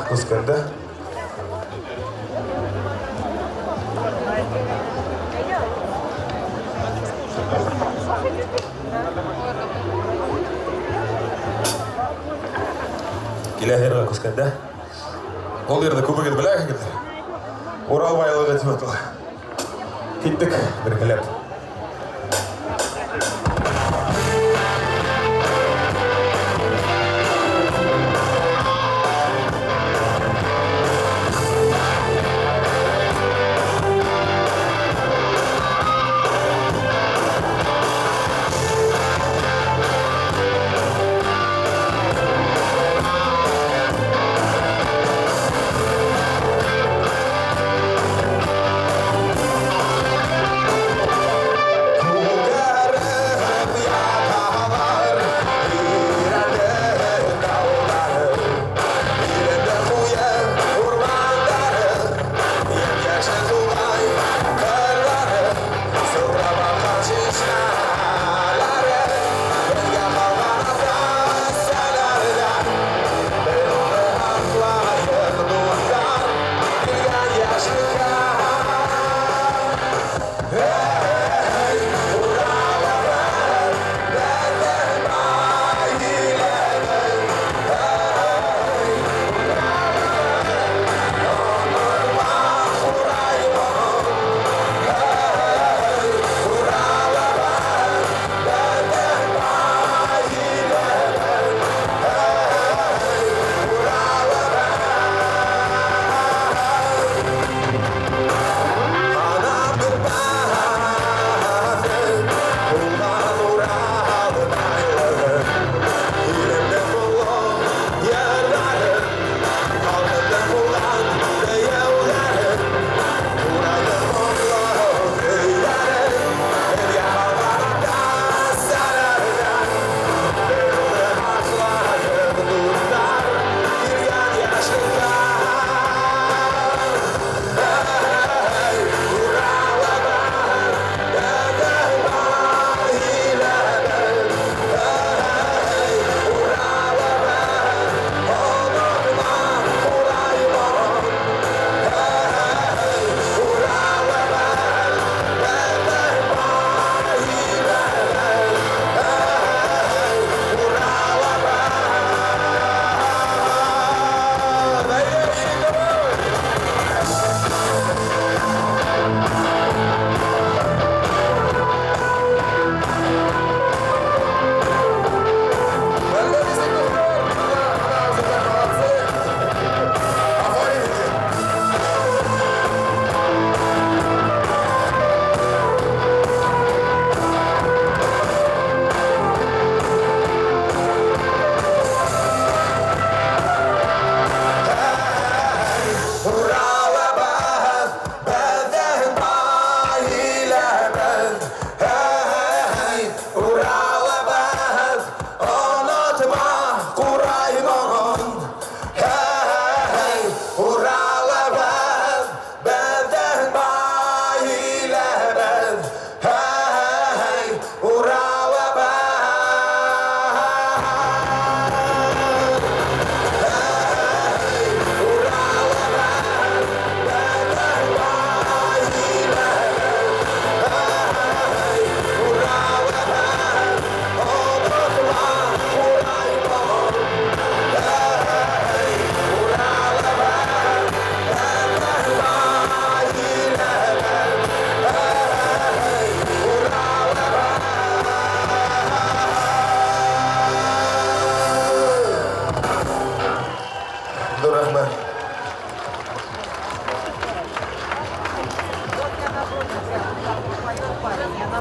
күскенде. Келәһәргә күскенде. Ол жерде күбегез беләсеңез. Урал байлыгы дип атала. Киттек бергәләп.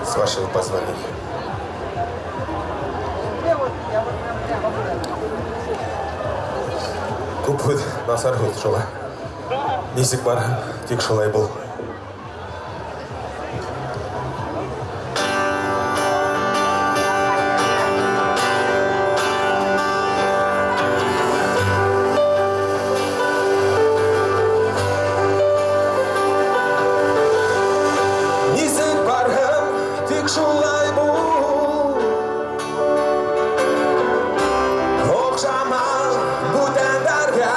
С вашего позволения. Күп насар болды жола. Несік бар, тек шолай бол. Okşama bu dendarga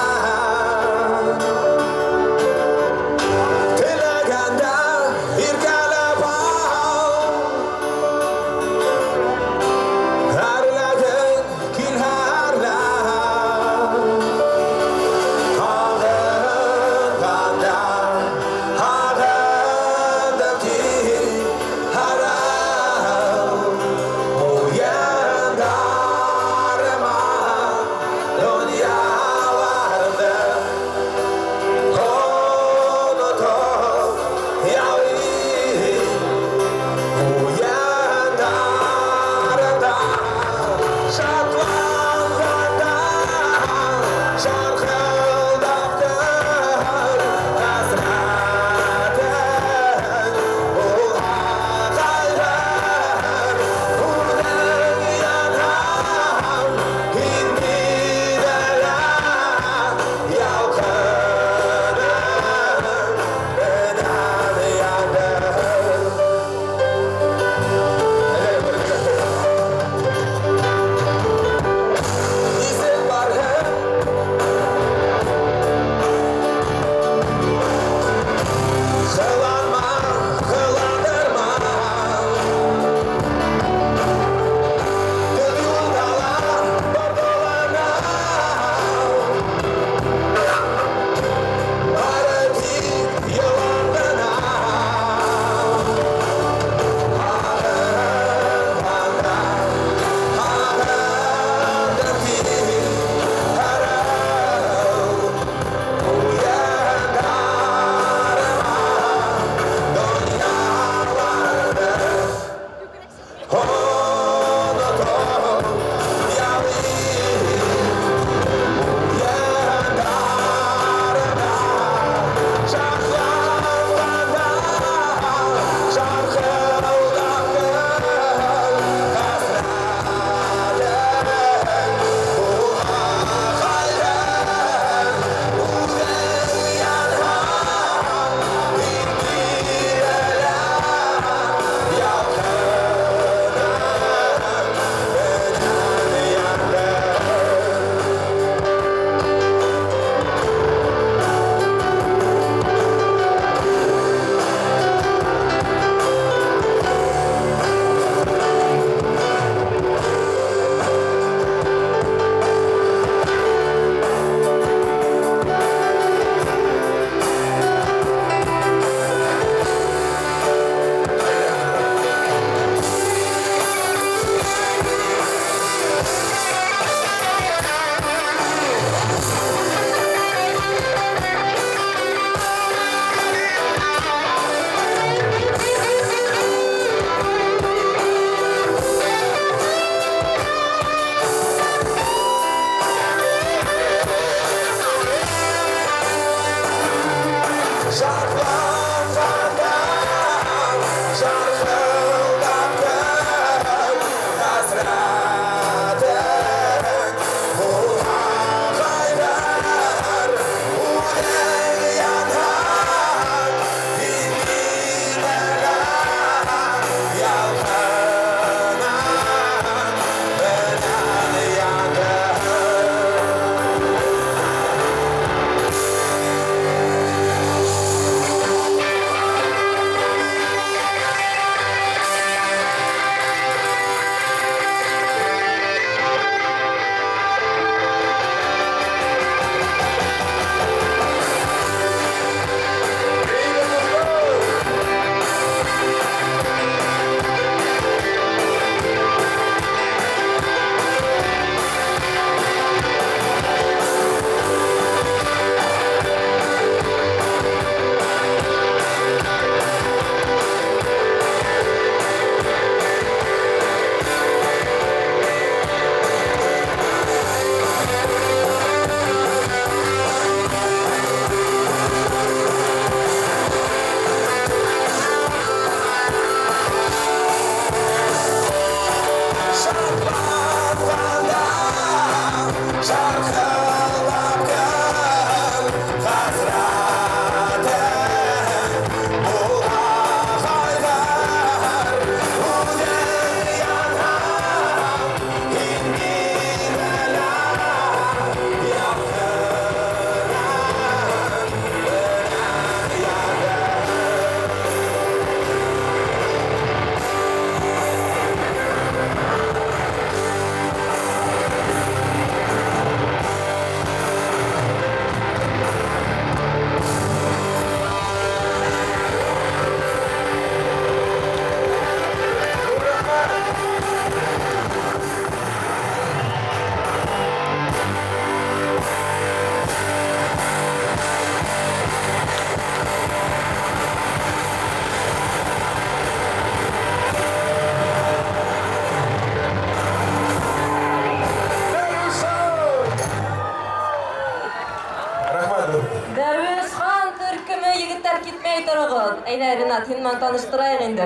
Айда Ринат, сенімен таныштырайық енді.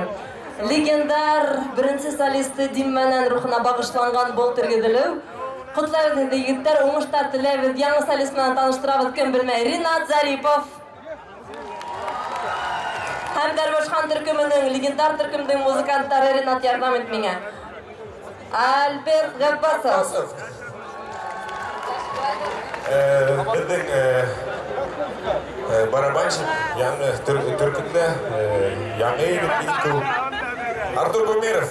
Легендар бірінші солисті Димманан рухына бағышланған бұл тергеділеу. Құтлайбыз енді егіттер, оңыштар тілейбіз. Яңы солистімен таныштырабыз, кім білмей. Ринат Зарипов. Һәм Дәрбешхан түркімінің, легендар түркімдің музыканттары Ринат ярдам етмеңе. Альберт Габбасов. Біздің барабанщик, яңы түркімді, яңы егіт Артур Гумеров.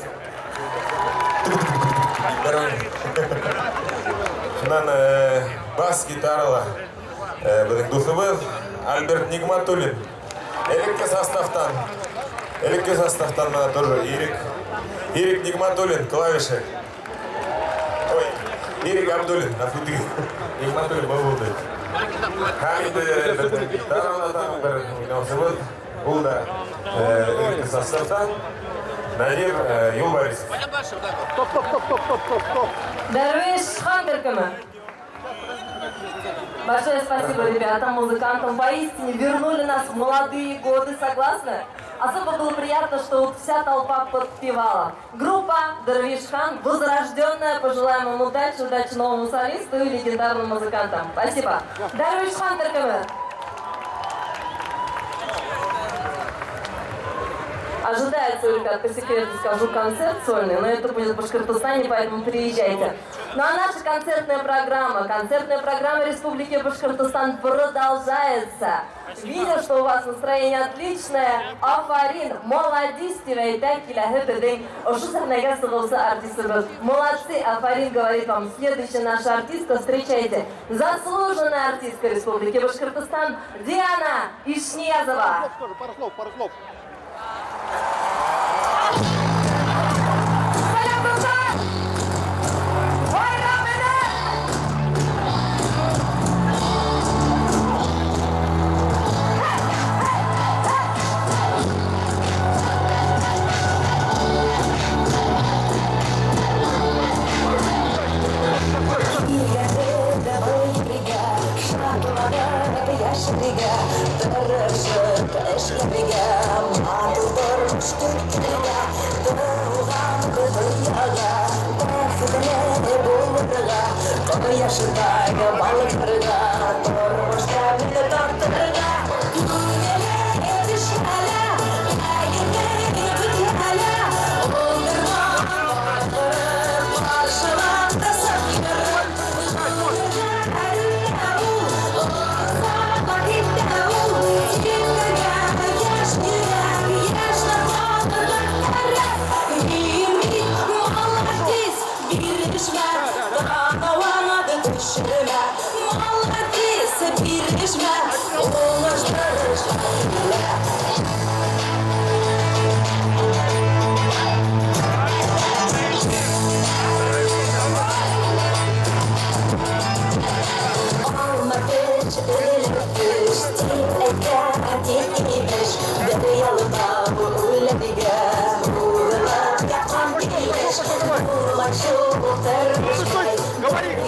Шынан бас гитарала біздің духовый Альберт Нигматуллин. Элекке составтан мана тоже Ирик Нигматуллин, клавиши. Ой, Ирик Абдуллин, афуты. Нигматуллин болды. Хамид біздің гитараладан бір ойнаушы бұл да элекке составтан. Надир Юлбарис. Дәрбешхан түркімі. Большое спасибо, ребята, музыкантам. Поистине вернули нас в молодые годы, согласны? Особо было приятно, что вот вся толпа подпевала. Группа Дәрбешхан, возрожденная. Пожелаем вам удачи новому солисту и легендарным музыкантам. Спасибо. Дәрбешхан түркімі. Ожидается, ребят, по секрету скажу, концерт сольный, но это будет в Башкортостане, поэтому приезжайте. Ну а наша концертная программа Республики Башкортостан продолжается. Видя, что у вас настроение отличное, Афарин, молодистивый, так или молодцы, Афарин говорит вам, следующая наша артистка, встречайте, заслуженная артистка Республики Башкортостан Диана Ишниязова. Пару слов. Говори.